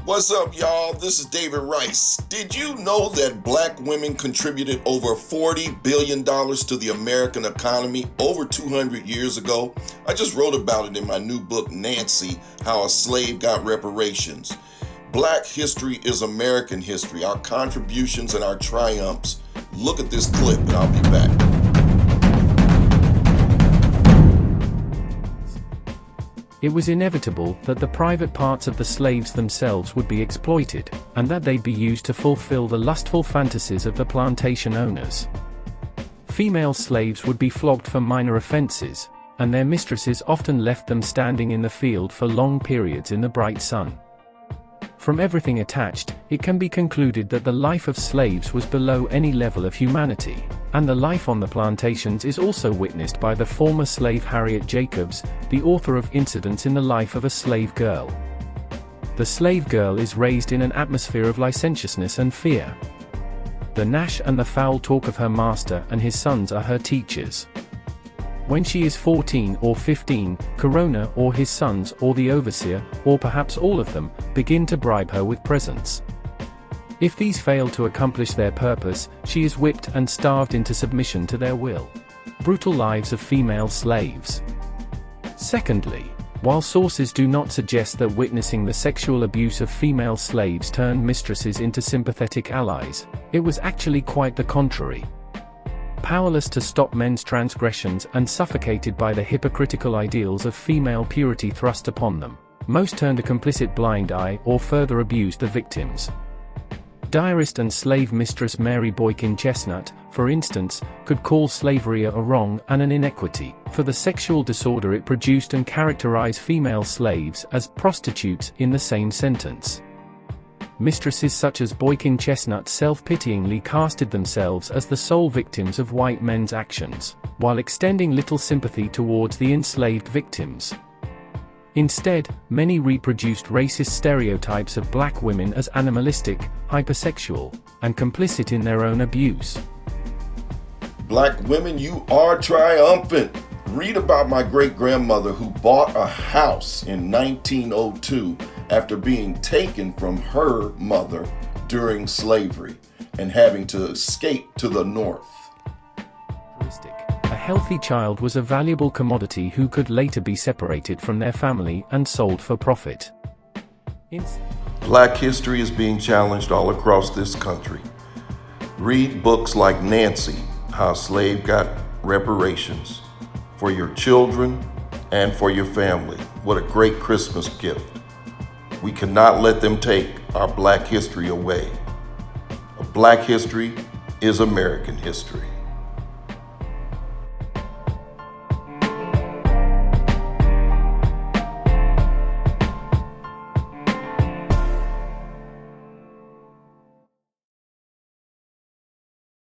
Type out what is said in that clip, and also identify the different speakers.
Speaker 1: What's up, y'all? This is David Rice. Did you know that black women contributed over $40 billion to the American economy over 200 years ago? I just wrote about it in my new book, Nancy, How a Slave Got Reparations. Black history is American history, our contributions and our triumphs. Look at this clip and I'll be back.
Speaker 2: It was inevitable that the private parts of the slaves themselves would be exploited, and that they'd be used to fulfill the lustful fantasies of the plantation owners. Female slaves would be flogged for minor offenses, and their mistresses often left them standing in the field for long periods in the bright sun. From everything attached, it can be concluded that the life of slaves was below any level of humanity, and the life on the plantations is also witnessed by the former slave Harriet Jacobs, the author of Incidents in the Life of a Slave Girl. The slave girl is raised in an atmosphere of licentiousness and fear. The gnash and the foul talk of her master and his sons are her teachers. When she is 14 or 15, Corona or his sons or the overseer, or perhaps all of them, begin to bribe her with presents. If these fail to accomplish their purpose, she is whipped and starved into submission to their will. Brutal lives of female slaves. Secondly, while sources do not suggest that witnessing the sexual abuse of female slaves turned mistresses into sympathetic allies, it was actually quite the contrary. Powerless to stop men's transgressions and suffocated by the hypocritical ideals of female purity thrust upon them, most turned a complicit blind eye or further abused the victims. Diarist and slave mistress Mary Boykin Chestnut, for instance, could call slavery a wrong and an inequity, for the sexual disorder it produced, and characterize female slaves as prostitutes in the same sentence. Mistresses such as Boykin Chestnut self-pityingly casted themselves as the sole victims of white men's actions, while extending little sympathy towards the enslaved victims. Instead, many reproduced racist stereotypes of black women as animalistic, hypersexual, and complicit in their own abuse.
Speaker 1: Black women, you are triumphant. Read about my great-grandmother who bought a house in 1902 after being taken from her mother during slavery and having to escape to the north.
Speaker 2: A healthy child was a valuable commodity who could later be separated from their family and sold for profit.
Speaker 1: Black history is being challenged all across this country. Read books like Nancy, How a Slave Got Reparations, for your children and for your family. What a great Christmas gift. We cannot let them take our black history away. Black history is American history.